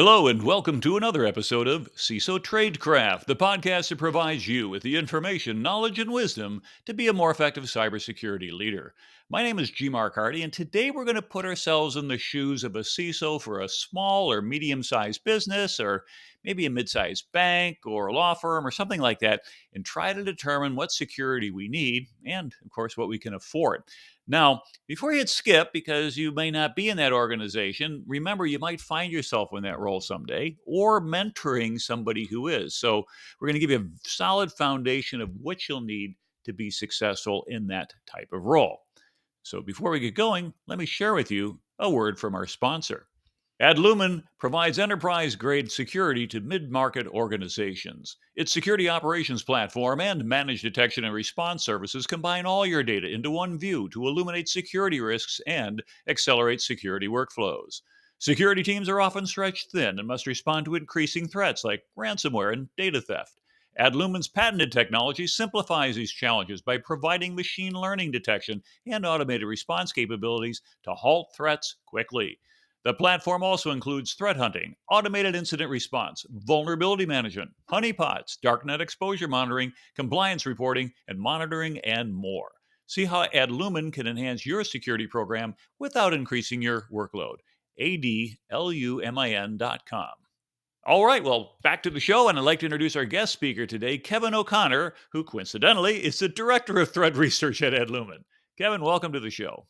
Hello, and welcome to another episode of CISO Tradecraft, the podcast that provides you with the information, knowledge, and wisdom to be a more effective cybersecurity leader. My name is G. Mark Hardy, and today we're going to put ourselves in the shoes of a CISO for a small or medium sized business, or maybe a mid sized bank or a law firm or something like that, and try to determine what security we need and, of course, what we can afford. Now, before you hit skip, because you may not be in that organization, remember you might find yourself in that role someday or mentoring somebody who is. So, we're going to give you a solid foundation of what you'll need to be successful in that type of role. So, before we get going, let me share with you a word from our sponsor. Adlumin provides enterprise-grade security to mid-market organizations. Its security operations platform and managed detection and response services combine all your data into one view to illuminate security risks and accelerate security workflows. Security teams are often stretched thin and must respond to increasing threats like ransomware and data theft. Adlumin's patented technology simplifies these challenges by providing machine learning detection and automated response capabilities to halt threats quickly. The platform also includes threat hunting, automated incident response, vulnerability management, honeypots, darknet exposure monitoring, compliance reporting, and monitoring, and more. See how Adlumin can enhance your security program without increasing your workload. ADLUMIN.com. All right, well, back to the show, and I'd like to introduce our guest speaker today, Kevin O'Connor, who coincidentally is the Director of Threat Research at Adlumin. Kevin, welcome to the show.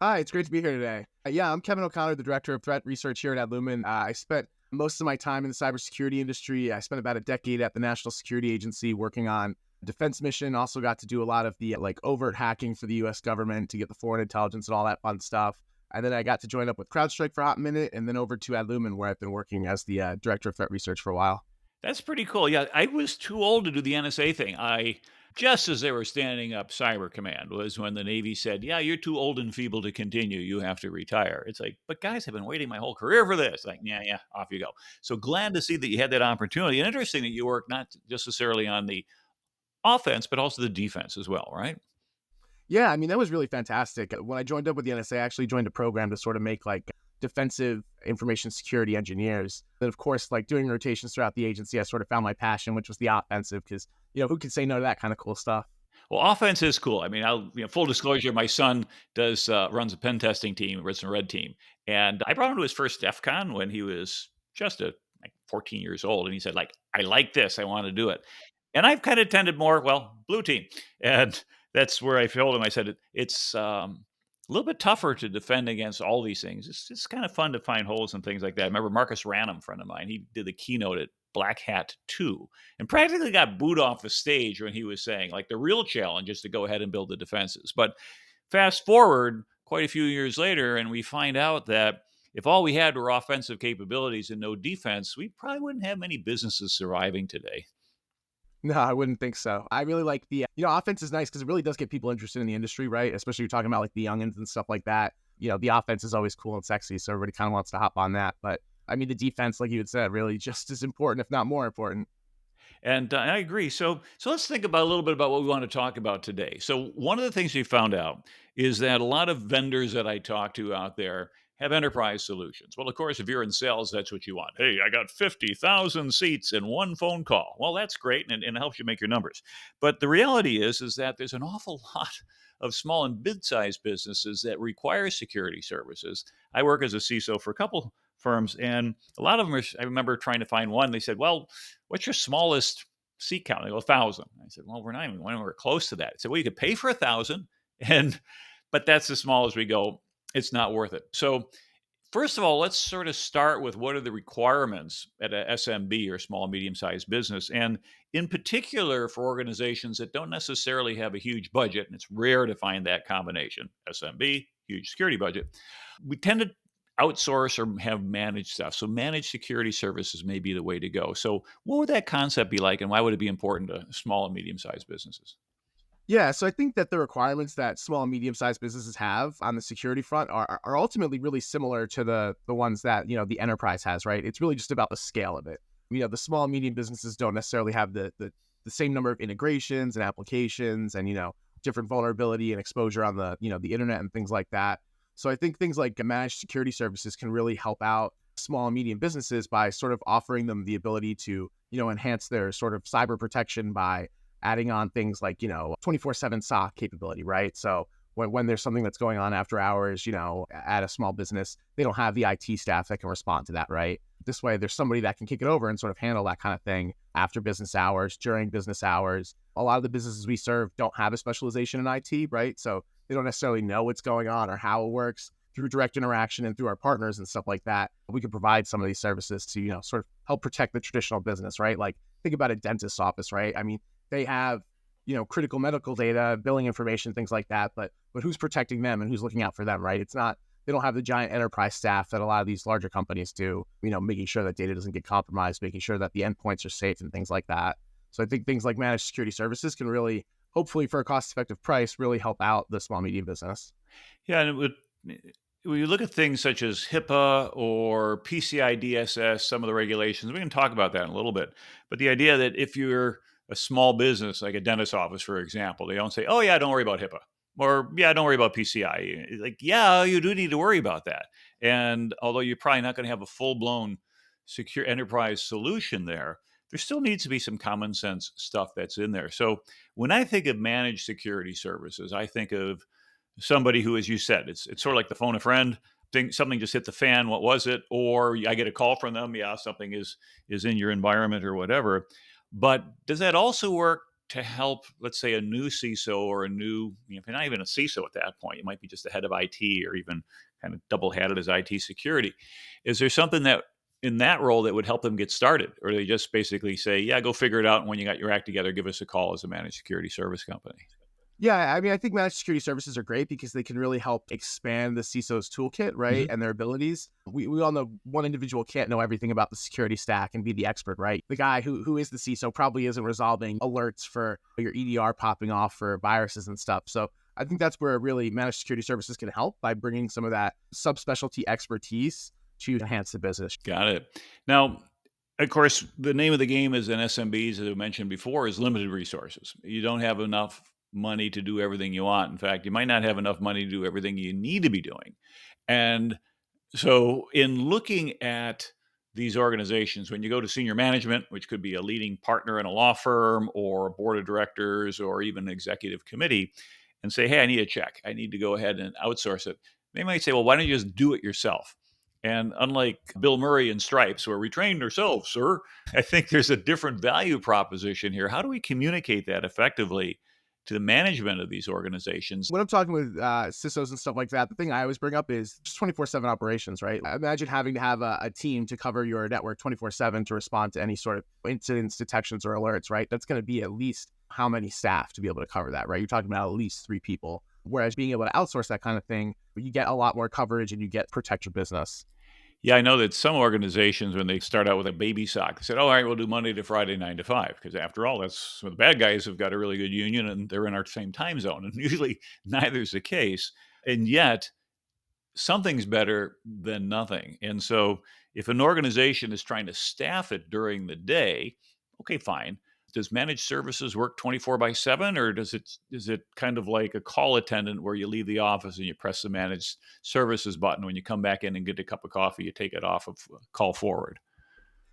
Hi, it's great to be here today. Yeah, I'm Kevin O'Connor, the Director of Threat Research here at Adlumin. I spent most of my time in the cybersecurity industry. I spent about a decade at the National Security Agency working on defense mission. Also got to do a lot of the overt hacking for the U.S. government to get the foreign intelligence and all that fun stuff. And then I got to join up with CrowdStrike for a hot minute, and then over to Adlumin, where I've been working as the Director of Threat Research for a while. That's pretty cool. Yeah, I was too old to do the NSA thing. Just as they were standing up Cyber Command was when the Navy said, "Yeah, you're too old and feeble to continue. You have to retire." It's like, but guys, I've been waiting my whole career for this. Like, yeah, yeah, off you go. So glad to see that you had that opportunity. And interesting that you work not just necessarily on the offense, but also the defense as well, right? Yeah, I mean, that was really fantastic. When I joined up with the NSA, I actually joined a program to sort of make defensive information security engineers. And of course, doing rotations throughout the agency, I sort of found my passion, which was the offensive, because, who can say no to that kind of cool stuff? Well, offense is cool. I mean, full disclosure, my son does runs a pen testing team, runs a red team, and I brought him to his first DEF CON when he was just like 14 years old, and he said, like, "I like this, I want to do it." And I've kind of tended more, well, blue team, and that's where I told him. I said, "It's a little bit tougher to defend against all these things. It's kind of fun to find holes and things like that." I remember Marcus Ranum, friend of mine, he did the keynote at Black Hat 2 and practically got booed off the stage when he was saying, like, the real challenge is to go ahead and build the defenses. But fast forward quite a few years later, and we find out that if all we had were offensive capabilities and no defense, we probably wouldn't have many businesses surviving today. No, I wouldn't think so. I really like offense is nice because it really does get people interested in the industry, right? Especially you're talking about the youngins and stuff like that. The offense is always cool and sexy, so everybody kind of wants to hop on that. But I mean, the defense, like you had said, really just as important, if not more important. And I agree. So let's think about a little bit about what we want to talk about today. So one of the things we found out is that a lot of vendors that I talk to out there have enterprise solutions. Well, of course, if you're in sales, that's what you want. Hey, I got 50,000 seats in one phone call. Well, that's great, and it helps you make your numbers. But the reality is that there's an awful lot of small and mid-sized businesses that require security services. I work as a CISO for a couple firms, and a lot of them I remember trying to find one. They said, "Well, what's your smallest seat count?" They go, 1,000. I said, "Well, we're not even anywhere close to that." I said, "Well, you could pay for 1,000, and but that's as small as we go. It's not worth it." So, first of all, let's sort of start with what are the requirements at a SMB or small medium sized business, and in particular for organizations that don't necessarily have a huge budget, and it's rare to find that combination. SMB, huge security budget. We tend to outsource or have managed stuff. So managed security services may be the way to go. So what would that concept be like, and why would it be important to small and medium sized businesses? Yeah, so I think that the requirements that small and medium-sized businesses have on the security front are ultimately really similar to the ones that, the enterprise has, right? It's really just about the scale of it. The small and medium businesses don't necessarily have the same number of integrations and applications and, different vulnerability and exposure on the internet and things like that. So I think things like managed security services can really help out small and medium businesses by sort of offering them the ability to, enhance their sort of cyber protection by adding on things like, 24/7 SOC capability, right? So when there's something that's going on after hours, at a small business, they don't have the IT staff that can respond to that, right? This way, there's somebody that can kick it over and sort of handle that kind of thing after business hours, during business hours. A lot of the businesses we serve don't have a specialization in IT, right? So they don't necessarily know what's going on or how it works. Through direct interaction and through our partners and stuff like that, we can provide some of these services to, sort of help protect the traditional business, right? Like think about a dentist's office, right? I mean, they have, critical medical data, billing information, things like that, but who's protecting them and who's looking out for them, right? It's not, they don't have the giant enterprise staff that a lot of these larger companies do, making sure that data doesn't get compromised, making sure that the endpoints are safe and things like that. So I think things like managed security services can really, hopefully for a cost-effective price, really help out the small medium business. Yeah, and it would when you look at things such as HIPAA or PCI DSS, some of the regulations, we can talk about that in a little bit. But the idea that if you're a small business, like a dentist office, for example, they don't say, oh, yeah, don't worry about HIPAA. Or, yeah, don't worry about PCI. Like, yeah, you do need to worry about that. And although you're probably not going to have a full blown secure enterprise solution there still needs to be some common sense stuff that's in there. So when I think of managed security services, I think of somebody who, as you said, it's sort of like the phone a friend thing. Something just hit the fan. What was it? Or I get a call from them. Yeah, something is in your environment or whatever. But does that also work to help, let's say, a new CISO or a new, if you're not even a CISO at that point, you might be just the head of IT or even kind of double-hatted as IT security. Is there something that in that role that would help them get started? Or do they just basically say, yeah, go figure it out. And when you got your act together, give us a call as a managed security service company? Yeah, I mean, I think managed security services are great because they can really help expand the CISO's toolkit, right, Mhm. and their abilities. We all know one individual can't know everything about the security stack and be the expert, right? The guy who is the CISO probably isn't resolving alerts for your EDR popping off for viruses and stuff. So I think that's where really managed security services can help by bringing some of that subspecialty expertise to enhance the business. Got it. Now, of course, the name of the game is in SMBs, as I mentioned before, is limited resources. You don't have enough money to do everything you want. In fact, you might not have enough money to do everything you need to be doing. And so, in looking at these organizations, when you go to senior management, which could be a leading partner in a law firm or a board of directors or even an executive committee, and say, hey, I need a check. I need to go ahead and outsource it. They might say, well, why don't you just do it yourself? And unlike Bill Murray in Stripes, where we trained ourselves, sir, I think there's a different value proposition here. How do we communicate that effectively to the management of these organizations? When I'm talking with CISOs and stuff like that, the thing I always bring up is just 24/7 operations, right? Imagine having to have a team to cover your network 24/7 to respond to any sort of incidents, detections, or alerts, right? That's going to be at least how many staff to be able to cover that, right? You're talking about at least 3 people. Whereas being able to outsource that kind of thing, you get a lot more coverage and you get protect your business. Yeah, I know that some organizations, when they start out with a baby sock, they said, oh, all right, we'll do Monday to Friday, 9 to 5. Because after all, that's well, the bad guys have got a really good union and they're in our same time zone. And usually neither is the case. And yet, something's better than nothing. And so, if an organization is trying to staff it during the day, okay, fine. Does managed services work 24 by 7, or is it kind of like a call attendant where you leave the office and you press the managed services button when you come back in and get a cup of coffee, you take it off of call forward?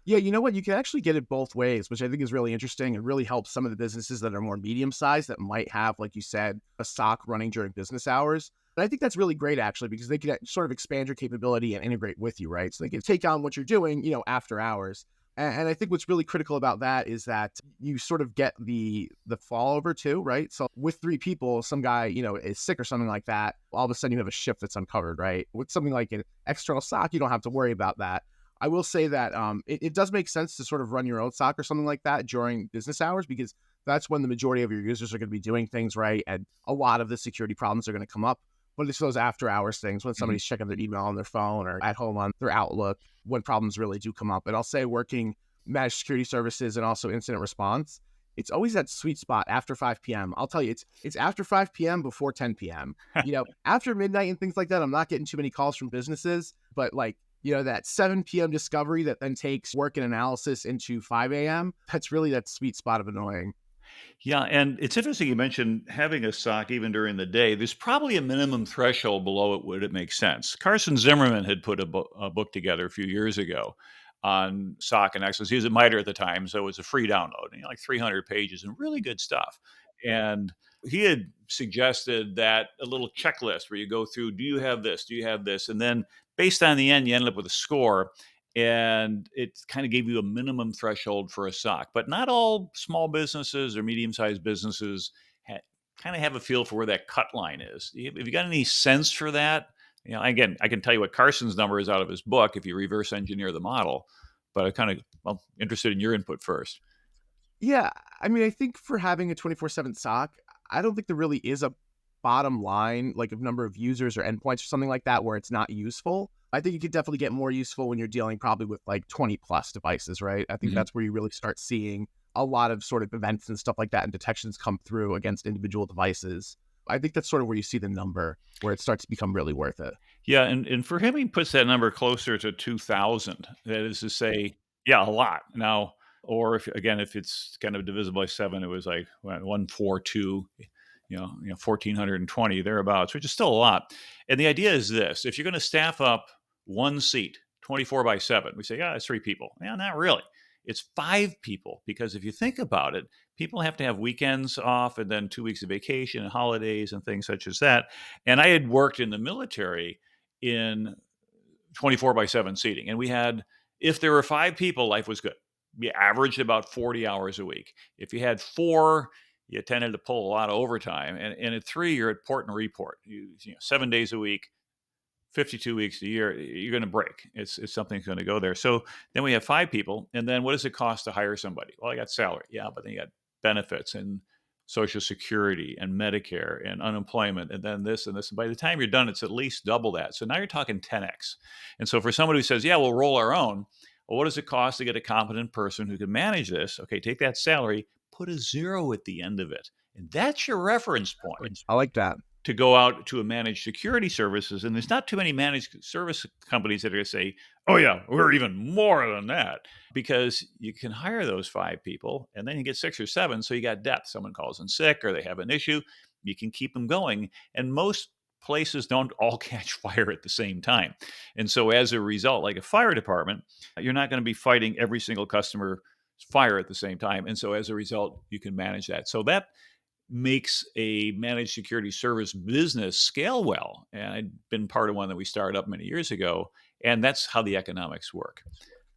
Yeah, you know what? You can actually get it both ways, which I think is really interesting and really helps some of the businesses that are more medium sized that might have, like you said, a SOC running during business hours. And I think that's really great actually, because they can sort of expand your capability and integrate with you, right? So they can take on what you're doing, after hours. And I think what's really critical about that is that you sort of get the fall over too, right? So with 3 people, some guy, is sick or something like that, all of a sudden you have a shift that's uncovered, right? With something like an external SOC, you don't have to worry about that. I will say that it does make sense to sort of run your own SOC or something like that during business hours, because that's when the majority of your users are going to be doing things, right? And a lot of the security problems are going to come up. But it's those after hours things when Mhm. somebody's checking their email on their phone or at home on their Outlook, when problems really do come up. And I'll say working managed security services and also incident response, it's always that sweet spot after 5 p.m. I'll tell you, it's after 5 p.m. before 10 p.m. After midnight and things like that, I'm not getting too many calls from businesses, but like, that 7 p.m. discovery that then takes work and analysis into 5 a.m., that's really that sweet spot of annoying. Yeah, and it's interesting you mentioned having a SOC even during the day. There's probably a minimum threshold below it would it make sense. Carson Zimmerman had put a book together a few years ago on SOC and access. He was at MITRE at the time, so it was a free download, like 300 pages and really good stuff. And he had suggested that a little checklist where you go through, do you have this? Do you have this? And then based on the end, you end up with a score and it kind of gave you a minimum threshold for a SOC. But not all small businesses or medium-sized businesses kind of have a feel for where that cut line is. Have you got any sense for that? Again, I can tell you what Carson's number is out of his book if you reverse engineer the model, but I'm kind of interested in your input first. Yeah, I mean, I think for having a 24/7 SOC, I don't think there really is a bottom line, like a number of users or endpoints or something like that, where it's not useful. I think it could definitely get more useful when you're dealing probably with like 20 plus devices, right? I think Mhm. that's where you really start seeing a lot of sort of events and stuff like that and detections come through against individual devices. I think that's sort of where you see the number where it starts to become really worth it. Yeah, and for him, he puts that number closer to 2,000. That is to say, yeah, a lot. Now, or if it's kind of divisible by 7, it was like, what, 142, 1,420 thereabouts, which is still a lot. And the idea is this: if you're going to staff up one seat 24 by 7, we say, yeah, it's 3 people. Yeah, not really. It's 5 people because if you think about it, people have to have weekends off and then 2 weeks of vacation and holidays and things such as that. And I had worked in the military in 24 by 7 seating. And we had, if there were 5 people, life was good. We averaged about 40 hours a week. If you had 4, you tended to pull a lot of overtime. And at 3, you're at port and report. 7 days a week, 52 weeks a year, you're going to break. It's something's going to go there. So then we have 5 people. And then what does it cost to hire somebody? Well, I got salary. Yeah, but then you got benefits and Social Security and Medicare and unemployment and then this and this. And by the time you're done, it's at least double that. So now you're talking 10x. And so for somebody who says, yeah, we'll roll our own, well, what does it cost to get a competent person who can manage this? Okay, take that salary, put a 0 at the end of it. And that's your reference point I like that. to go out to a managed security services. And there's not too many managed service companies that are going to say, oh, yeah, we're even more than that, because you can hire those 5 people and then you get 6 or 7. So you got depth. Someone calls in sick or they have an issue. You can keep them going. And most places don't all catch fire at the same time. And so as a result, like a fire department, you're not going to be fighting every single customer fire at the same time. And so as a result, you can manage that. So that makes a managed security service business scale well. And I'd been part of one that we started up many years ago, and that's how the economics work.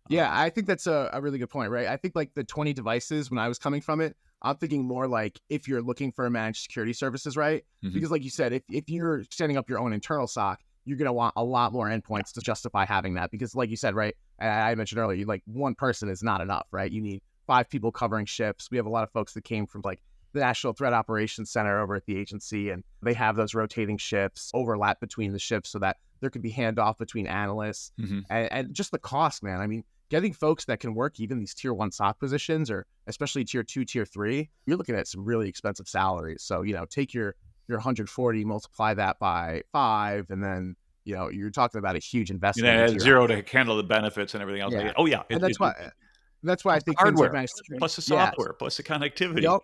Yeah, I think that's a really good point, right? I think like the 20 devices when I was coming from it, I'm thinking more like if you're looking for managed security services, right? Mhm. Because like you said, if you're setting up your own internal SOC, you're going to want a lot more endpoints to justify having that. Because like you said, right? I mentioned earlier, like one person is not enough, right? You need 5 people covering shifts. We have a lot of folks that came from like the National Threat Operations Center over at the agency, and they have those rotating shifts overlap between the shifts so that there could be handoff between analysts Mhm. and just the cost, man. I mean, getting folks that can work even these tier 1 SOC positions or especially tier 2, tier 3, you're looking at some really expensive salaries. So, take your 140, multiply that by 5, and then, you're talking about a huge investment into At your 0 to handle the benefits and everything else. yeah. Oh, yeah. And that's why I Plus the think things like hardware, managed security. plus the Yeah. software, plus the connectivity. Yep.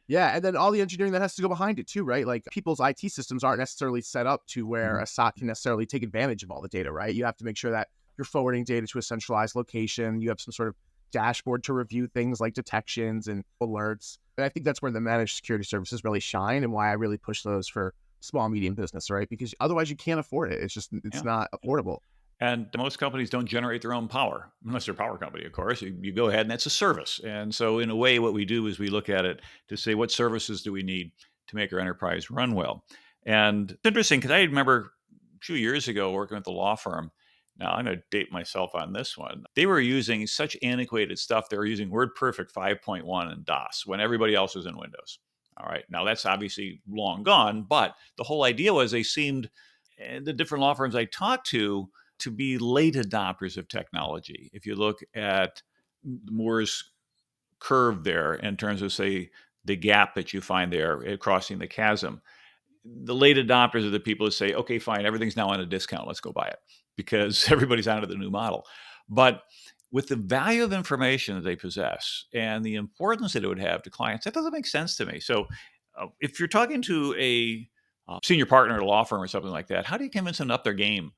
Yeah, and then all the engineering that has to go behind it too, right? Like people's IT systems aren't necessarily set up to where Mhm. a SOC can necessarily take advantage of all the data, right? You have to make sure that you're forwarding data to a centralized location. You have some sort of dashboard to review things like detections and alerts. And I think that's where the managed security services really shine and why I really push those for small, medium business, right? Because otherwise you can't afford it. It's Yeah. not affordable. And most companies don't generate their own power, unless they're a power company, of course. You go ahead and that's a service. And so, in a way, what we do is we look at it to say, what services do we need to make our enterprise run well? And it's interesting because I remember a few years ago working with a law firm. Now, I'm going to date myself on this one. They were using such antiquated stuff. They were using WordPerfect 5.1 and DOS when everybody else was in Windows. All right. Now, that's obviously long gone, but the whole idea was they seemed, the different law firms I talked to be late adopters of technology. If you look at Moore's curve there in terms of, say, the gap that you find there crossing the chasm, the late adopters are the people who say, okay, fine, everything's now on a discount. Let's go buy it because everybody's onto the new model. But with the value of information that they possess and the importance that it would have to clients, that doesn't make sense to me. So, if you're talking to a senior partner at a law firm or something like that, how do you convince them to up their game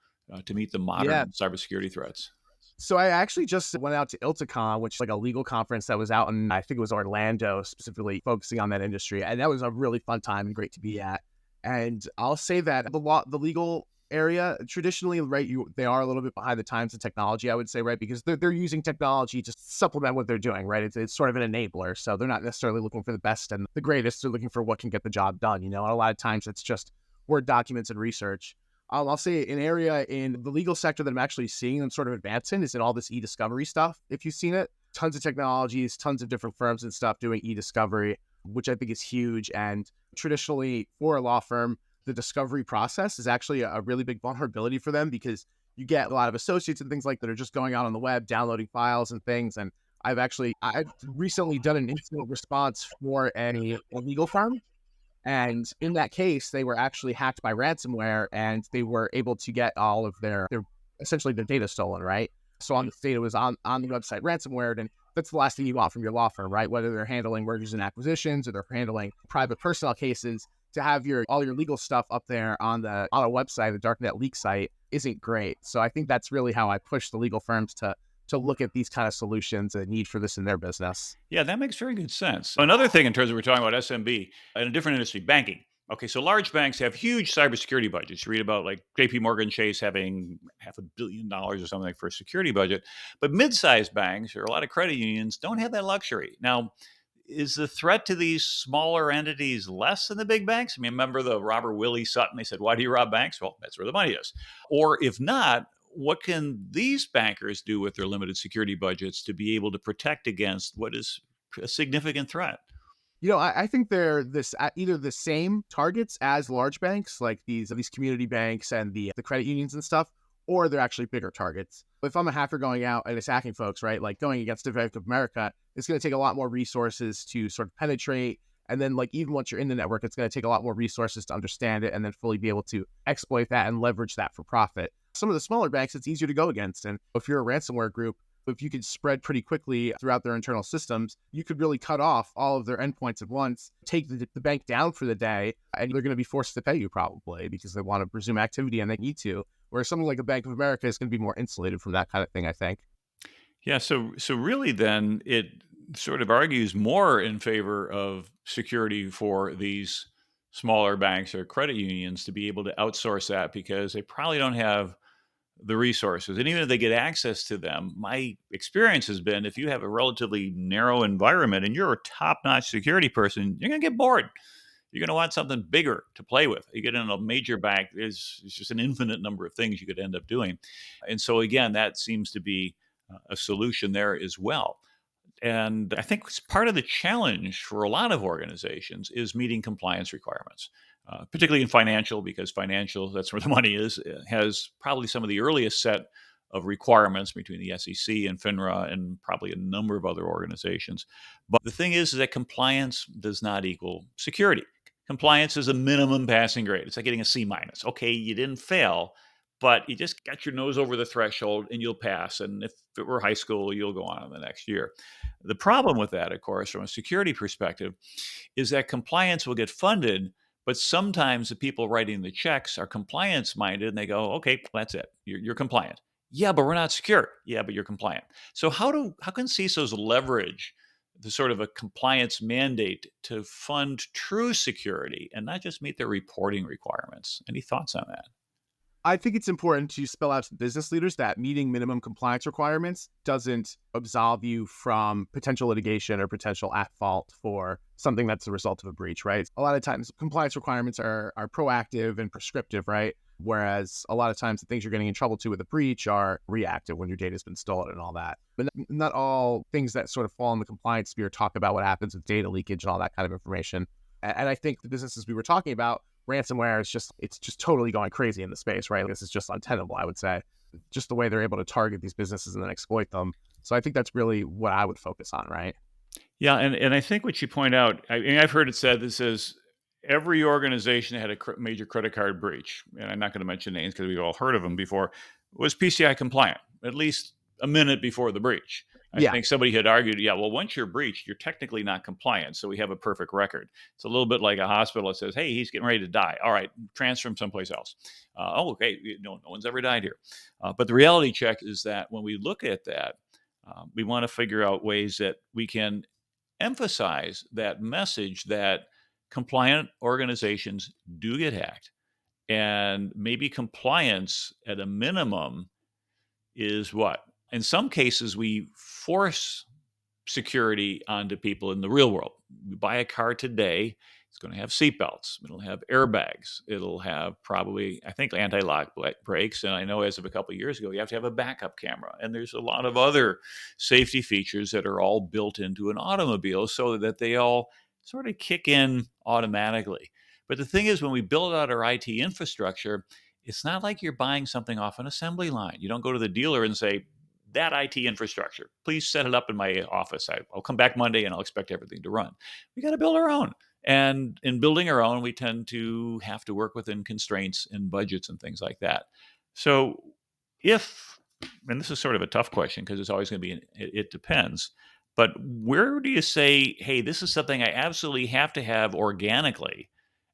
to meet the Yeah. modern cybersecurity threats? So I actually just went out to ILTACon, which is like a legal conference that was out in, I think it was Orlando, specifically focusing on that industry. And that was a really fun time and great to be at. And I'll say that the legal area traditionally, right, they are a little bit behind the times in technology, I would say, right, because they're using technology to supplement what they're doing, right. It's sort of an enabler. So they're not necessarily looking for the best and the greatest. They're looking for what can get the job done, And a lot of times it's just Word documents and research. I'll say an area in the legal sector that I'm actually seeing them sort of advance in is in all this e-discovery stuff. If you've seen it, tons of technologies, tons of different firms and stuff doing e-discovery, which I think is huge. And traditionally for a law firm, the discovery process is actually a really big vulnerability for them because you get a lot of associates and things like that are just going out on the web, downloading files and things. And I've recently done an incident response for a legal firm, and in that case, they were actually hacked by ransomware and they were able to get all of their essentially their data stolen, right? So on this data was on the website ransomware, and that's the last thing you want from your law firm, right? Whether they're handling mergers and acquisitions or they're handling private personnel cases, to have all your legal stuff up there on a website, a darknet leak site, isn't great. So I think that's really how I push the legal firms to look at these kind of solutions and need for this in their business. Yeah, that makes very good sense. Another thing in terms of we're talking about SMB in a different industry, banking. Okay, so large banks have huge cybersecurity budgets. You read about like JP Morgan Chase having $500 million or something for a security budget. But mid-sized banks or a lot of credit unions don't have that luxury. Now, is the threat to these smaller entities less than the big banks? I mean, remember the robber Willie Sutton? They said, "Why do you rob banks?" Well, that's where the money is. Or if not, what can these bankers do with their limited security budgets to be able to protect against what is a significant threat? I think they're either the same targets as large banks, like these community banks and the credit unions and stuff, or they're actually bigger targets. If I'm a hacker going out and attacking folks, right, like going against the Bank of America, it's going to take a lot more resources to sort of penetrate. And then, like, even once you're in the network, it's going to take a lot more resources to understand it and then fully be able to exploit that and leverage that for profit. Some of the smaller banks, it's easier to go against. And if you're a ransomware group, if you could spread pretty quickly throughout their internal systems, you could really cut off all of their endpoints at once, take the bank down for the day, and they're going to be forced to pay you probably because they want to resume activity and they need to. Whereas something like a Bank of America is going to be more insulated from that kind of thing, I think. Yeah, so really then it sort of argues more in favor of security for these smaller banks or credit unions to be able to outsource that because they probably don't have the resources. And even if they get access to them, my experience has been if you have a relatively narrow environment and you're a top-notch security person, you're going to get bored. You're going to want something bigger to play with. You get in a major bank, there's just an infinite number of things you could end up doing. And so, again, that seems to be a solution there as well. And I think part of the challenge for a lot of organizations is meeting compliance requirements, particularly in financial, because financial, that's where the money is, has probably some of the earliest set of requirements between the SEC and FINRA and probably a number of other organizations. But the thing is that compliance does not equal security. Compliance is a minimum passing grade. It's like getting a C minus. Okay, you didn't fail, but you just got your nose over the threshold and you'll pass. And if it were high school, you'll go on in the next year. The problem with that, of course, from a security perspective, is that compliance will get funded, but sometimes the people writing the checks are compliance minded and they go, okay, that's it. You're compliant. Yeah, but we're not secure. Yeah, but you're compliant. So how can CISOs leverage the sort of a compliance mandate to fund true security and not just meet their reporting requirements? Any thoughts on that? I think it's important to spell out to business leaders that meeting minimum compliance requirements doesn't absolve you from potential litigation or potential at fault for something that's a result of a breach, right? A lot of times compliance requirements are proactive and prescriptive, right? Whereas a lot of times the things you're getting in trouble to with a breach are reactive when your data's been stolen and all that. But not all things that sort of fall in the compliance sphere talk about what happens with data leakage and all that kind of information. And I think the businesses we were talking about, ransomware is just totally going crazy in the space, right? This is just untenable, I would say. Just the way they're able to target these businesses and then exploit them. So I think that's really what I would focus on, right? Yeah, and I think what you point out, I've heard it said this is every organization that had a major credit card breach, and I'm not going to mention names because we've all heard of them before, was PCI compliant. At least a minute before the breach. I Yeah. think somebody had argued, yeah, well, once you're breached, you're technically not compliant. So we have a perfect record. It's a little bit like a hospital that says, hey, he's getting ready to die. All right, transfer him someplace else. Oh, okay. No one's ever died here. But the reality check is that when we look at that, we want to figure out ways that we can emphasize that message that compliant organizations do get hacked. And maybe compliance at a minimum is what? In some cases, we force security onto people in the real world. You buy a car today, it's going to have seatbelts, it'll have airbags, it'll have probably, I think, anti-lock brakes. And I know as of a couple of years ago, you have to have a backup camera. And there's a lot of other safety features that are all built into an automobile so that they all sort of kick in automatically. But the thing is, when we build out our IT infrastructure, it's not like you're buying something off an assembly line. You don't go to the dealer and say, that IT infrastructure, please set it up in my office. I'll come back Monday and I'll expect everything to run. We got to build our own. And in building our own, we tend to have to work within constraints and budgets and things like that. So, if, and this is sort of a tough question because it's always going to be, it depends, but where do you say, hey, this is something I absolutely have to have organically?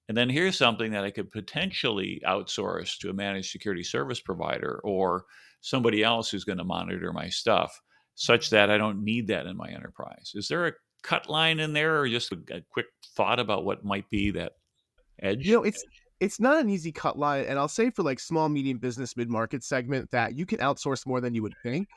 And then here's something that I could potentially outsource to a managed security service provider or somebody else who's going to monitor my stuff such that I don't need that in my enterprise. Is there a cut line in there or just a quick thought about what might be that You edge? know, it's not an easy cut line, and I'll say for like small, medium business, mid-market segment that you can outsource more than you would think.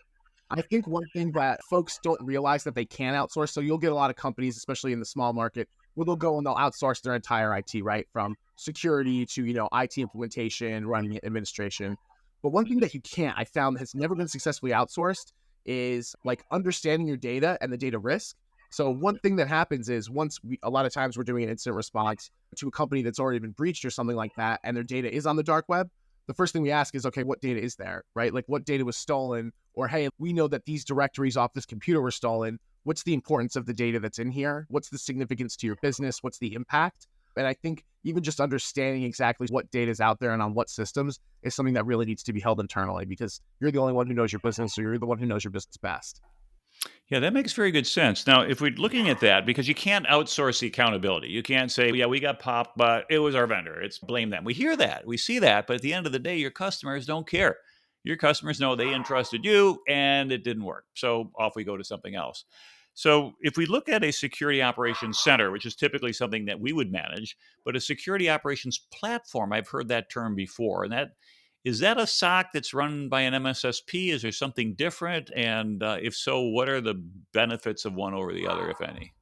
I think one thing that folks don't realize that they can outsource, so you'll get a lot of companies, especially in the small market, where they'll go and they'll outsource their entire IT, right? From security to, IT implementation, running it, administration. But one thing that you can't, I found has never been successfully outsourced is like understanding your data and the data risk. So one thing that happens is a lot of times we're doing an incident response to a company that's already been breached or something like that, and their data is on the dark web. The first thing we ask is, okay, what data is there, right? Like what data was stolen? Or, hey, we know that these directories off this computer were stolen. What's the importance of the data that's in here? What's the significance to your business? What's the impact? And I think even just understanding exactly what data is out there and on what systems is something that really needs to be held internally because you're the only one who knows your business, or you're the one who knows your business best. Yeah, that makes very good sense. Now, if we're looking at that, because you can't outsource the accountability, you can't say, yeah, we got popped, but it was our vendor. It's blame them. We hear that, we see that, but at the end of the day, your customers don't care. Your customers know they entrusted you and it didn't work. So off we go to something else. So if we look at a security operations center, which is typically something that we would manage, but a security operations platform, I've heard that term before, and that is that a SOC that's run by an MSSP? Is there something different? And if so, what are the benefits of one over the other, if any?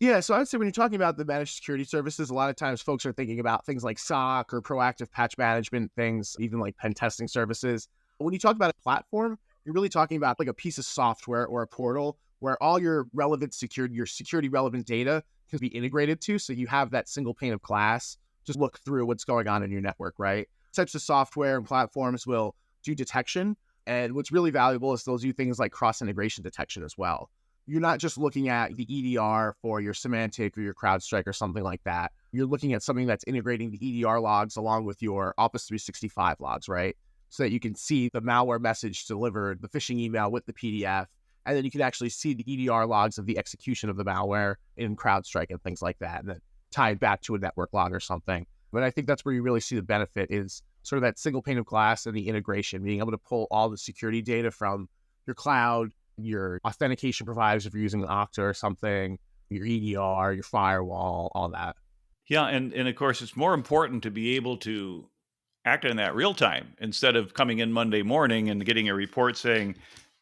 Yeah, so I would say when you're talking about the managed security services, a lot of times folks are thinking about things like SOC or proactive patch management things, even like pen testing services. When you talk about a platform, you're really talking about like a piece of software or a portal where all your security relevant data can be integrated to. So you have that single pane of glass, just look through what's going on in your network, right? Types of software and platforms will do detection. And what's really valuable is they'll do things like cross integration detection as well. You're not just looking at the EDR for your Symantec or your CrowdStrike or something like that. You're looking at something that's integrating the EDR logs along with your Office 365 logs, right? So that you can see the malware message delivered, the phishing email with the PDF, and then you can actually see the EDR logs of the execution of the malware in CrowdStrike and things like that, and then tie it back to a network log or something. But I think that's where you really see the benefit is sort of that single pane of glass and the integration, being able to pull all the security data from your cloud, your authentication providers if you're using Okta or something, your EDR, your firewall, all that. Yeah, and of course, it's more important to be able to act in that real time instead of coming in Monday morning and getting a report saying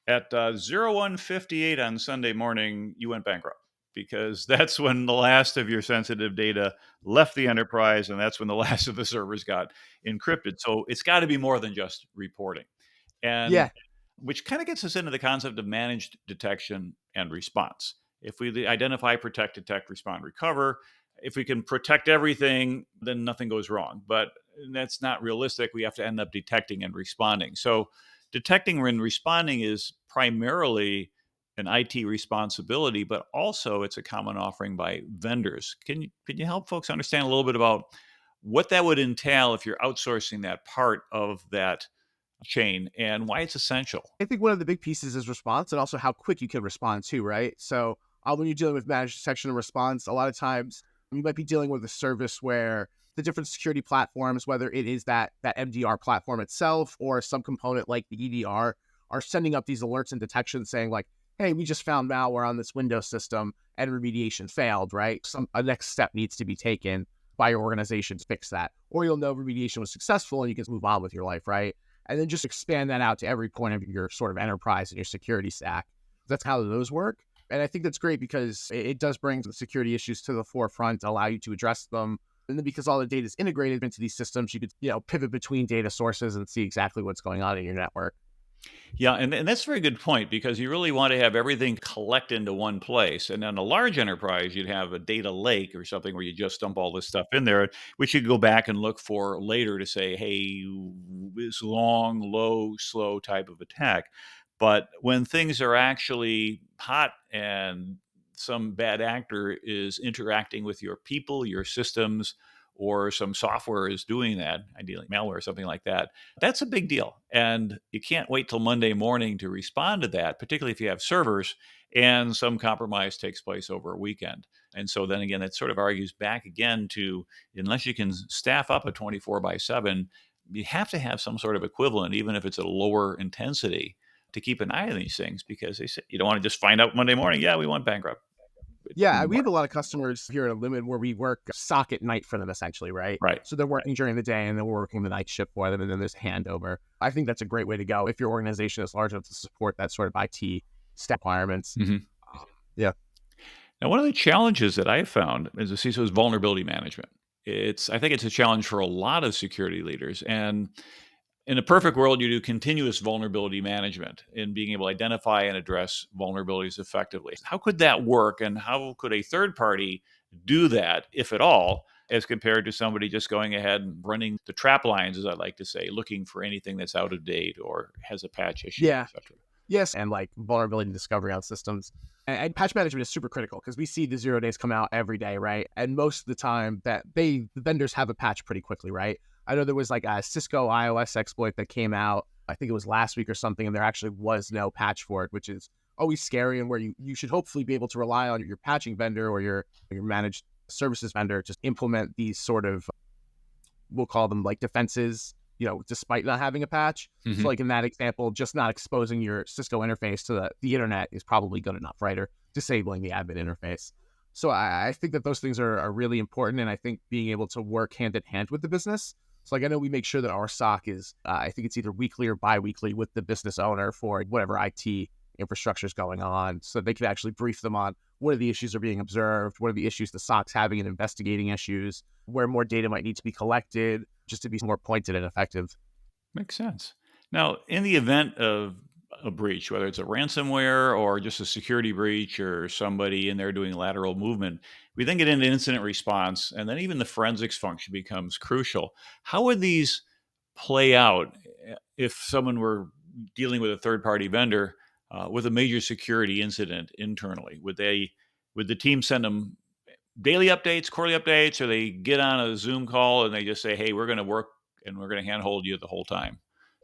at 01:58 on Sunday morning, you went bankrupt. Because that's when the last of your sensitive data left the enterprise, and that's when the last of the servers got encrypted. So it's got to be more than just reporting. And Yeah, which kind of gets us into the concept of managed detection and response. If we identify, protect, detect, respond, recover, if we can protect everything, then nothing goes wrong. But that's not realistic. We have to end up detecting and responding. So, detecting and responding is primarily an IT responsibility, but also it's a common offering by vendors. Can you help folks understand a little bit about what that would entail if you're outsourcing that part of that chain and why it's essential. I think one of the big pieces is response and also how quick you can respond to, right? So when you're dealing with managed detection and response, a lot of times you might be dealing with a service where the different security platforms, whether it is that MDR platform itself or some component like the EDR, are sending up these alerts and detections saying like, hey, we just found malware on this Windows system and remediation failed, right? A next step needs to be taken by your organization to fix that. Or you'll know remediation was successful and you can move on with your life, right? And then just expand that out to every point of your sort of enterprise and your security stack. That's how those work. And I think that's great because it does bring the security issues to the forefront, allow you to address them. And then because all the data is integrated into these systems, you could, pivot between data sources and see exactly what's going on in your network. Yeah, and that's a very good point because you really want to have everything collect into one place. And on a large enterprise, you'd have a data lake or something where you just dump all this stuff in there, which you could go back and look for later to say, hey, this long, low, slow type of attack. But when things are actually hot and some bad actor is interacting with your people, your systems, or some software is doing that, ideally malware or something like that, that's a big deal. And you can't wait till Monday morning to respond to that, particularly if you have servers and some compromise takes place over a weekend. And so then again, it sort of argues back again to unless you can staff up a 24 by 7, you have to have some sort of equivalent, even if it's a lower intensity, to keep an eye on these things because they say you don't want to just find out Monday morning, yeah, we went bankrupt. It Yeah, doesn't we have work. a lot of customers here at Adlumin where we work SOC at night for them, essentially, right? Right. So they're working during the day and then we're working the night shift for them, and then there's handover. I think that's a great way to go if your organization is large enough to support that sort of IT stack requirements. Mhm. Yeah. Now, one of the challenges that I found as a CISO is vulnerability management. I think it's a challenge for a lot of security leaders. And in a perfect world, you do continuous vulnerability management in being able to identify and address vulnerabilities effectively. How could that work? And how could a third party do that, if at all, as compared to somebody just going ahead and running the trap lines, as I like to say, looking for anything that's out of date or has a patch issue, Yeah. etc. Yes, and like vulnerability discovery on systems. And patch management is super critical because we see the 0 days come out every day, right? And most of the time that the vendors have a patch pretty quickly, right? I know there was like a Cisco iOS exploit that came out, I think it was last week or something, and there actually was no patch for it, which is always scary and where you should hopefully be able to rely on your patching vendor or your managed services vendor to implement these sort of, we'll call them like defenses, despite not having a patch. So Hmm. like in that example, just not exposing your Cisco interface to the internet is probably good enough, right? Or disabling the admin interface. So I think that those things are really important. And I think being able to work hand in hand with the business. So like I know we make sure that our SOC is, I think it's either weekly or bi-weekly with the business owner for whatever IT infrastructure is going on. So they can actually brief them on what are the issues are being observed, what are the issues the SOC's having in investigating issues, where more data might need to be collected, just to be more pointed and effective. Makes sense. Now, in the event of a breach, whether it's a ransomware or just a security breach or somebody in there doing lateral movement, we then get into incident response, and then even the forensics function becomes crucial. How would these play out if someone were dealing with a third party vendor with a major security incident internally? Would the team send them daily updates, quarterly updates, or they get on a Zoom call and they just say, "Hey, we're going to work and we're going to handhold you the whole time"?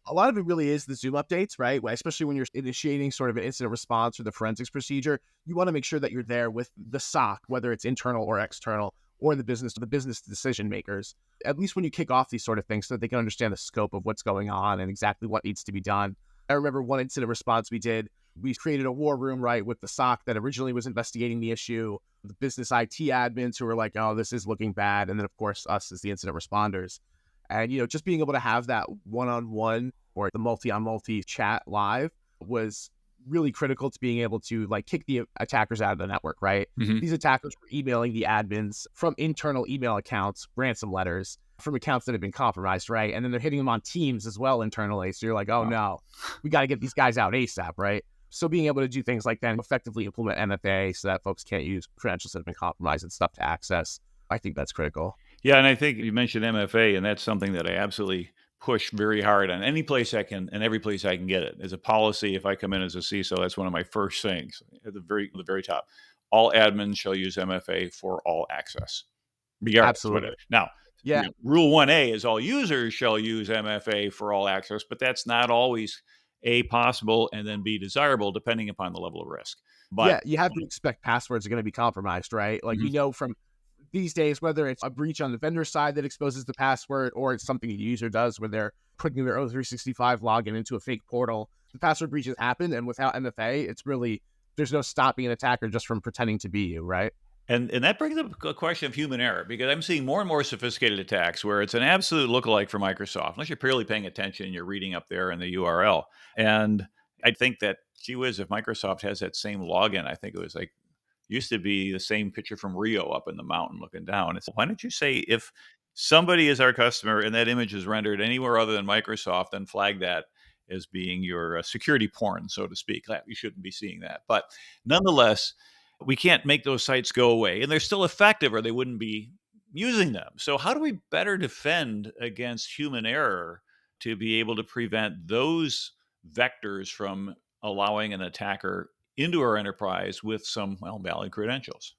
A lot of it really is the Zoom updates, right? Especially when you're initiating sort of an incident response or the forensics procedure, you want to make sure that you're there with the SOC, whether it's internal or external, or the business decision makers. At least when you kick off these sort of things, so that they can understand the scope of what's going on and exactly what needs to be done. I remember one incident response we did. We created a war room, right, with the SOC that originally was investigating the issue, the business IT admins who were like, "Oh, this is looking bad," and then of course us as the incident responders. And, just being able to have that one-on-one or the multi-on-multi chat live was really critical to being able to like kick the attackers out of the network, right? Hmm. These attackers were emailing the admins from internal email accounts, ransom letters from accounts that had been compromised, right? And then they're hitting them on Teams as well internally. So you're like, oh Wow. no, we got to get these guys out ASAP, right? So being able to do things like that and effectively implement MFA so that folks can't use credentials that have been compromised and stuff to access, I think that's critical. Yeah, and I think you mentioned MFA, and that's something that I absolutely push very hard on any place I can and every place I can get it. As a policy, if I come in as a CISO, that's one of my first things at the very top. All admins shall use MFA for all access, regardless of what it Absolutely. is. Now, Yeah. Rule 1A is all users shall use MFA for all access, but that's not always A, possible, and then B, desirable, depending upon the level of risk. But Yeah, you have to expect passwords are going to be compromised, right? Like, Mhm. we know from these days, whether it's a breach on the vendor side that exposes the password or it's something a user does where they're putting their O365 login into a fake portal, the password breaches happen. And without MFA, it's really, there's no stopping an attacker just from pretending to be you, right? And that brings up a question of human error because I'm seeing more and more sophisticated attacks where it's an absolute lookalike for Microsoft, unless you're purely paying attention, you're reading up there in the URL. And I think that, gee whiz, if Microsoft has that same login, I think it was like used to be the same picture from Rio up in the mountain looking down. It's why don't you say if somebody is our customer and that image is rendered anywhere other than Microsoft, then flag that as being your security porn, so to speak. You shouldn't be seeing that. But nonetheless, we can't make those sites go away, and they're still effective, or they wouldn't be using them. So, how do we better defend against human error to be able to prevent those vectors from allowing an attacker into our enterprise with some, well, valid credentials?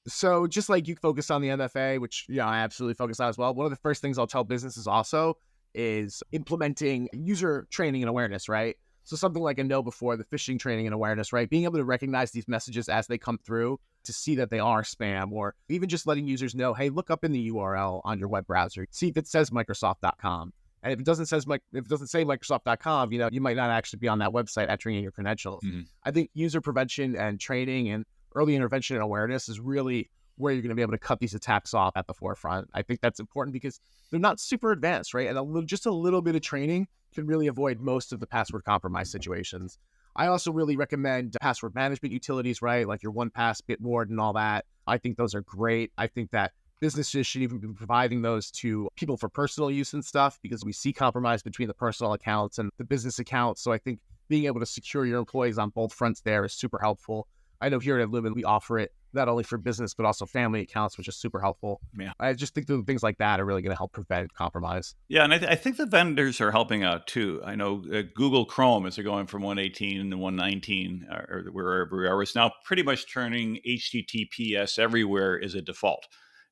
So just like you focus on the MFA, which I absolutely focus on as well. One of the first things I'll tell businesses also is implementing user training and awareness, right? So something like a know before the phishing training and awareness, right? Being able to recognize these messages as they come through to see that they are spam, or even just letting users know, hey, look up in the URL on your web browser, see if it says Microsoft.com. And if it doesn't say Microsoft.com, you might not actually be on that website entering in your credentials. Mhm. I think user prevention and training and early intervention and awareness is really where you're going to be able to cut these attacks off at the forefront. I think that's important because they're not super advanced, right? And just a little bit of training can really avoid most of the password compromise situations. I also really recommend password management utilities, right? Like your 1Pass, Bitward, and all that. I think those are great. I think that businesses should even be providing those to people for personal use and stuff because we see compromise between the personal accounts and the business accounts. So I think being able to secure your employees on both fronts there is super helpful. I know here at Adlumin, we offer it not only for business, but also family accounts, which is super helpful. Yeah. I just think that things like that are really going to help prevent compromise. Yeah, and I think the vendors are helping out too. I know Google Chrome, as they're going from 118 to 119, or wherever we are, is now pretty much turning HTTPS everywhere as a default.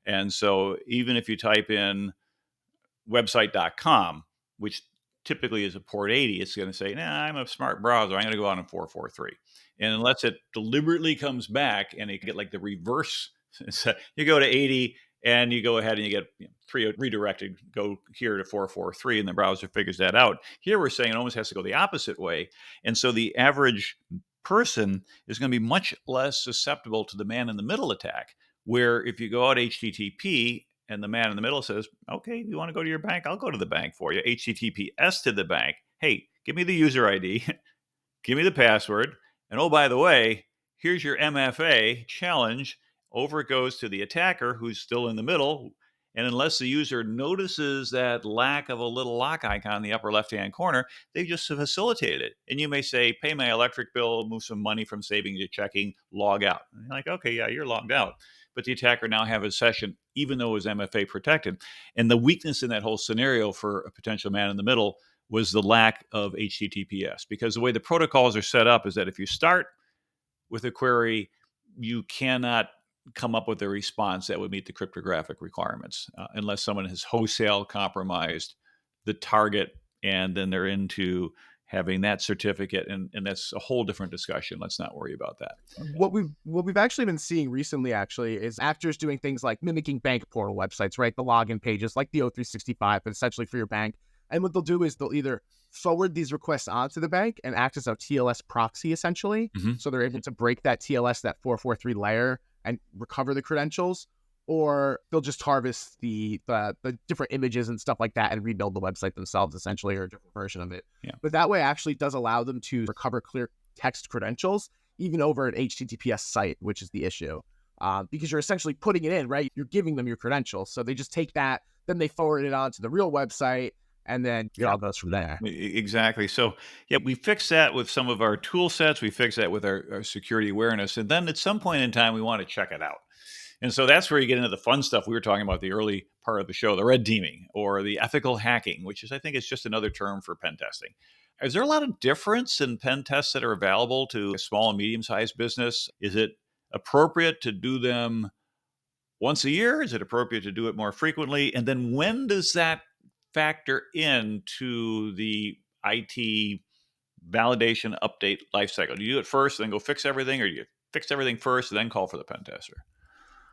And so even if you type in website.com, which typically is a port 80, it's going to say, nah, I'm a smart browser. I'm going to go out on 443. And unless it deliberately comes back and you get like the reverse, so you go to 80 and you go ahead and you get redirected, go here to 443, and the browser figures that out. Here we're saying it almost has to go the opposite way. And so the average person is going to be much less susceptible to the man in the middle attack, where if you go out HTTP and the man in the middle says, okay, you want to go to your bank? I'll go to the bank for you. HTTPS to the bank. Hey, give me the user ID, give me the password. And oh, by the way, here's your MFA challenge. Over it goes to the attacker who's still in the middle. And unless the user notices that lack of a little lock icon in the upper left hand corner, they just facilitated it. And you may say, pay my electric bill, move some money from saving to checking, log out. And you're like, okay, yeah, you're logged out. But the attacker now have a session, even though it was MFA protected. And the weakness in that whole scenario for a potential man in the middle was the lack of HTTPS, because the way the protocols are set up is that if you start with a query, you cannot come up with a response that would meet the cryptographic requirements unless someone has wholesale compromised the target, and then they're into having that certificate, and that's a whole different discussion. Let's not worry about that. What we've actually been seeing recently actually is actors doing things like mimicking bank portal websites, right? The login pages like the O365, but essentially for your bank. And what they'll do is they'll either forward these requests onto the bank and act as a TLS proxy essentially. Mhm. So they're able to break that TLS, that 443 layer, and recover the credentials. Or they'll just harvest the different images and stuff like that and rebuild the website themselves essentially, or a different version of it. Yeah. But that way actually does allow them to recover clear text credentials even over an HTTPS site, which is the issue. Because you're essentially putting it in, right? You're giving them your credentials. So they just take that, then they forward it on to the real website, and then it all goes from there. Exactly. So, yeah, we fix that with some of our tool sets. We fix that with our security awareness. And then at some point in time, we want to check it out. And so that's where you get into the fun stuff we were talking about the early part of the show, the red teaming or the ethical hacking, which is, I think, is just another term for pen testing. Is there a lot of difference in pen tests that are available to a small and medium sized business? Is it appropriate to do them once a year? Is it appropriate to do it more frequently? And then when does that factor into the IT validation update lifecycle? Do you do it first, then go fix everything, or do you fix everything first and then call for the pen tester?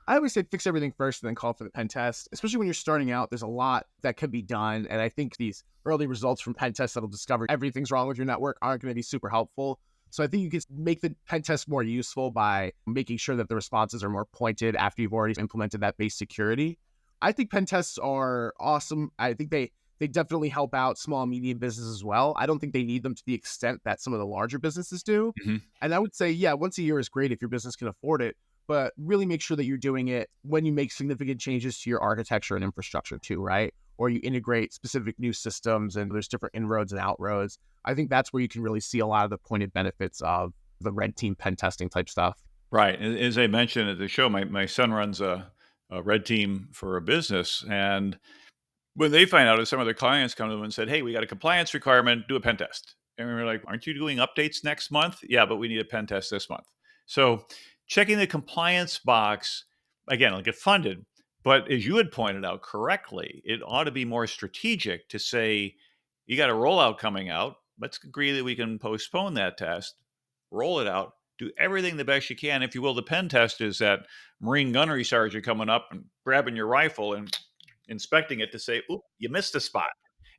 I always say fix everything first and then call for the pen test. Especially when you're starting out, there's a lot that can be done. And I think these early results from pen tests that'll discover everything's wrong with your network aren't going to be super helpful. So I think you can make the pen test more useful by making sure that the responses are more pointed after you've already implemented that base security. I think pen tests are awesome. I think they definitely help out small and medium businesses as well. I don't think they need them to the extent that some of the larger businesses do. Mhm. And I would say, yeah, once a year is great if your business can afford it, but really make sure that you're doing it when you make significant changes to your architecture and infrastructure too, right? Or you integrate specific new systems and there's different inroads and outroads. I think that's where you can really see a lot of the pointed benefits of the red team pen testing type stuff. Right. As I mentioned at the show, my son runs a red team for a business. And when they find out, if some of their clients come to them and said, "Hey, we got a compliance requirement, do a pen test." And we're like, "Aren't you doing updates next month?" "Yeah, but we need a pen test this month." So checking the compliance box, again, it'll get funded. But as you had pointed out correctly, it ought to be more strategic to say, you got a rollout coming out. Let's agree that we can postpone that test, roll it out, do everything the best you can. If you will, the pen test is that Marine gunnery sergeant coming up and grabbing your rifle and inspecting it to say, "Oop, you missed a spot,"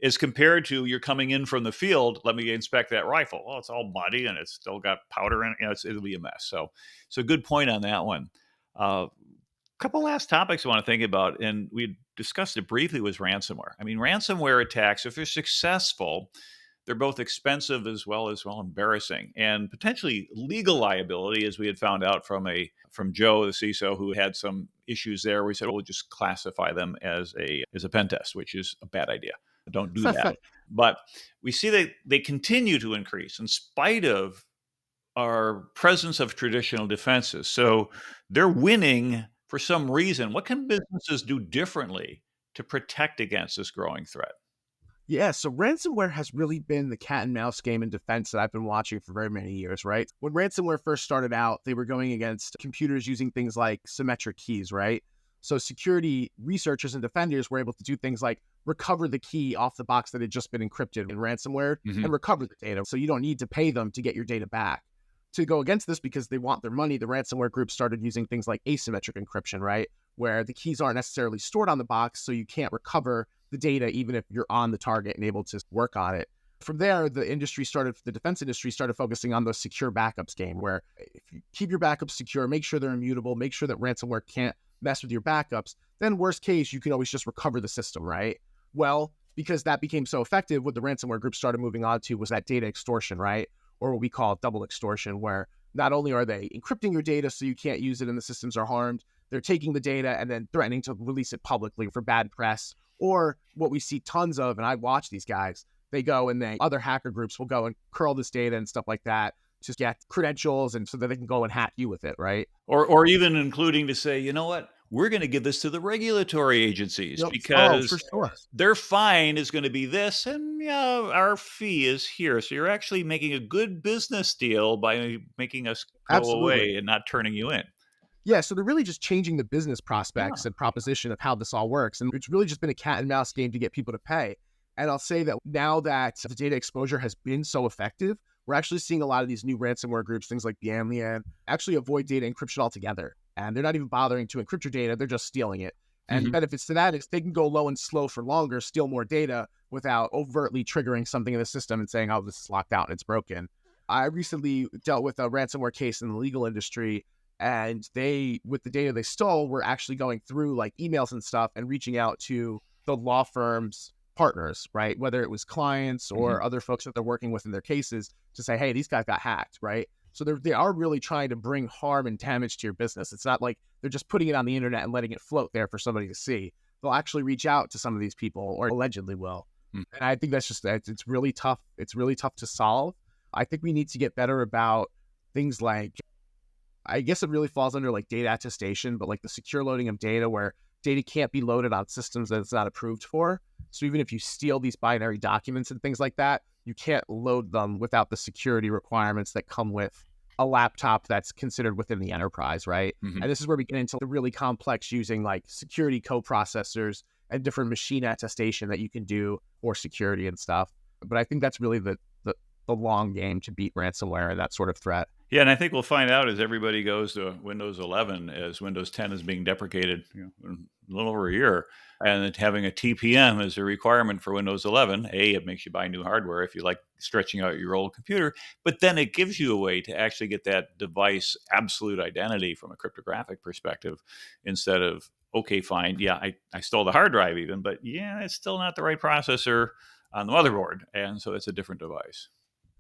as compared to you're coming in from the field. Let me inspect that rifle. Well, it's all muddy and it's still got powder in it. It'll be a mess. So good point on that one. Couple last topics I want to think about, and we discussed it briefly, was ransomware. I mean, ransomware attacks, if they're successful, they're both expensive as well embarrassing, and potentially legal liability, as we had found out from Joe, the CISO, who had some issues there. We said, "Well, we'll just classify them as a pen test," which is a bad idea. Don't do that. But we see that they continue to increase in spite of our presence of traditional defenses. So they're winning for some reason. What can businesses do differently to protect against this growing threat? Yeah, so ransomware has really been the cat and mouse game in defense that I've been watching for very many years, right? When ransomware first started out, they were going against computers using things like symmetric keys, right? So security researchers and defenders were able to do things like recover the key off the box that had just been encrypted in ransomware Mhm. and recover the data. So you don't need to pay them to get your data back. To go against this because they want their money, the ransomware group started using things like asymmetric encryption, right? Where the keys aren't necessarily stored on the box, so you can't recover the data even if you're on the target and able to work on it. From there, the defense industry started focusing on the secure backups game, where if you keep your backups secure, make sure they're immutable, make sure that ransomware can't mess with your backups, then worst case, you can always just recover the system, right? Well, because that became so effective, what the ransomware group started moving on to was that data extortion, right? Or what we call double extortion, where not only are they encrypting your data so you can't use it and the systems are harmed, they're taking the data and then threatening to release it publicly for bad press. Or what we see tons of, and I watch these guys, other hacker groups will go and curl this data and stuff like that to get credentials and so that they can go and hack you with it, right? Or even including to say, "You know what? We're gonna give this to the regulatory agencies Yep. Oh, for because sure. their fine is gonna be this, and, yeah, our fee is here." So you're actually making a good business deal by making us go Absolutely. away and not turning you in. Yeah, so they're really just changing the business prospects Yeah. and proposition of how this all works. And it's really just been a cat and mouse game to get people to pay. And I'll say that now that the data exposure has been so effective, we're actually seeing a lot of these new ransomware groups, things like Adlumin, actually avoid data encryption altogether. And they're not even bothering to encrypt your data, they're just stealing it. And the Mhm. benefits to that is they can go low and slow for longer, steal more data without overtly triggering something in the system and saying, oh, this is locked out and it's broken. I recently dealt with a ransomware case in the legal industry, and they, with the data they stole, were actually going through like emails and stuff and reaching out to the law firm's partners, right? Whether it was clients Mhm. or other folks that they're working with in their cases to say, hey, these guys got hacked, right? So they are really trying to bring harm and damage to your business. It's not like they're just putting it on the internet and letting it float there for somebody to see. They'll actually reach out to some of these people, or allegedly will. Mm. And I think that's just, it's really tough. It's really tough to solve. I think we need to get better about things like, I guess it really falls under like data attestation, but like the secure loading of data where data can't be loaded on systems that it's not approved for. So even if you steal these binary documents and things like that, you can't load them without the security requirements that come with a laptop that's considered within the enterprise, right? Mhm. And this is where we get into the really complex using like security coprocessors and different machine attestation that you can do for security and stuff. But I think that's really the long game to beat ransomware and that sort of threat. Yeah, and I think we'll find out as everybody goes to Windows 11, as Windows 10 is being deprecated, in a little over a year, and that having a TPM is a requirement for Windows 11. A, it makes you buy new hardware if you like stretching out your old computer, but then it gives you a way to actually get that device absolute identity from a cryptographic perspective instead of, okay, fine, yeah, I stole the hard drive even, but yeah, it's still not the right processor on the motherboard, and so it's a different device.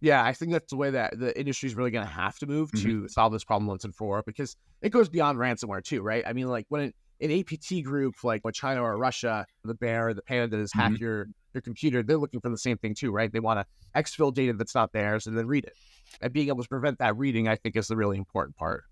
Yeah, I think that's the way that the industry is really going to have to move Mhm. to solve this problem once and for all, because it goes beyond ransomware too, right? I mean, like when an APT group like what China or Russia, the bear, the pandas hack Mhm. your computer, they're looking for the same thing too, right? They want to exfil data that's not theirs and then read it. And being able to prevent that reading, I think, is the really important part.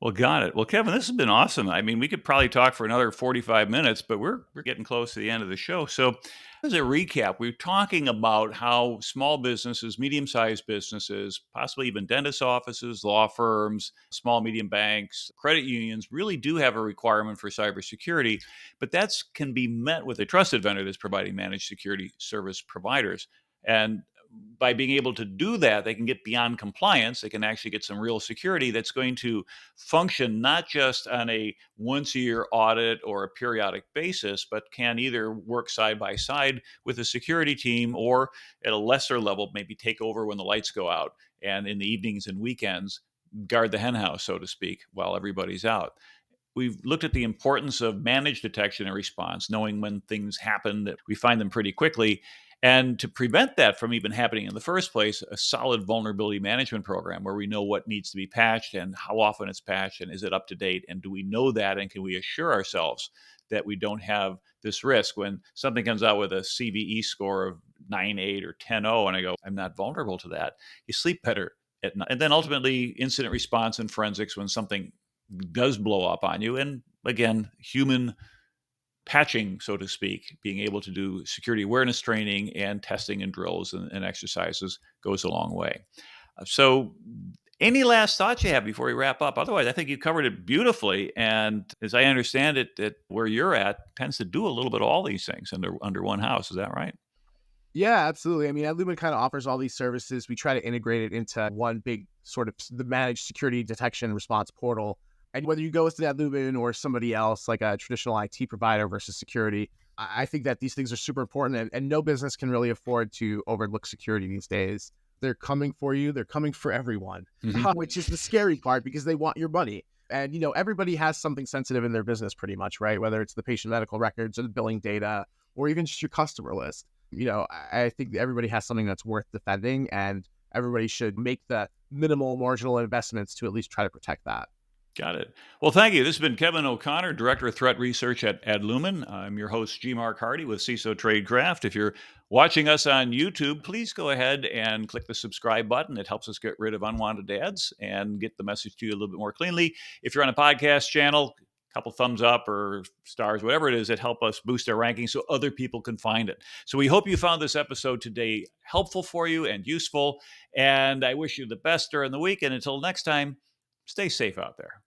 Well, got it. Well, Kevin, this has been awesome. I mean, we could probably talk for another 45 minutes, but we're getting close to the end of the show. So, as a recap, we're talking about how small businesses, medium-sized businesses, possibly even dentist offices, law firms, small medium banks, credit unions really do have a requirement for cybersecurity, but that's can be met with a trusted vendor that's providing managed security service providers. And by being able to do that, they can get beyond compliance. They can actually get some real security that's going to function not just on a once a year audit or a periodic basis, but can either work side by side with a security team or at a lesser level, maybe take over when the lights go out and in the evenings and weekends, guard the henhouse, so to speak, while everybody's out. We've looked at the importance of managed detection and response, knowing when things happen that we find them pretty quickly. And to prevent that from even happening in the first place, a solid vulnerability management program where we know what needs to be patched and how often it's patched and is it up to date? And do we know that? And can we assure ourselves that we don't have this risk when something comes out with a CVE score of 9.8 or 10.0 and I go, I'm not vulnerable to that? You sleep better at night. And then ultimately, incident response and forensics when something does blow up on you. And again, human patching, so to speak, being able to do security awareness training and testing and drills and exercises goes a long way. So, any last thoughts you have before we wrap up? Otherwise, I think you covered it beautifully. And as I understand it, that where you're at tends to do a little bit of all these things under one house. Is that right? Yeah, absolutely. I mean, Adlumin kind of offers all these services. We try to integrate it into one big sort of the managed security detection response portal. And whether you go with Adlumin or somebody else, like a traditional IT provider versus security, I think that these things are super important, and no business can really afford to overlook security these days. They're coming for you. They're coming for everyone, Mhm. which is the scary part because they want your money. And, everybody has something sensitive in their business pretty much, right? Whether it's the patient medical records or the billing data or even just your customer list. I think that everybody has something that's worth defending, and everybody should make the minimal marginal investments to at least try to protect that. Got it. Well, thank you. This has been Kevin O'Connor, Director of Threat Research at Adlumin. I'm your host, G. Mark Hardy with CISO Tradecraft. If you're watching us on YouTube, please go ahead and click the subscribe button. It helps us get rid of unwanted ads and get the message to you a little bit more cleanly. If you're on a podcast channel, a couple thumbs up or stars, whatever it is, that help us boost our rankings so other people can find it. So we hope you found this episode today helpful for you and useful. And I wish you the best during the week. And until next time, stay safe out there.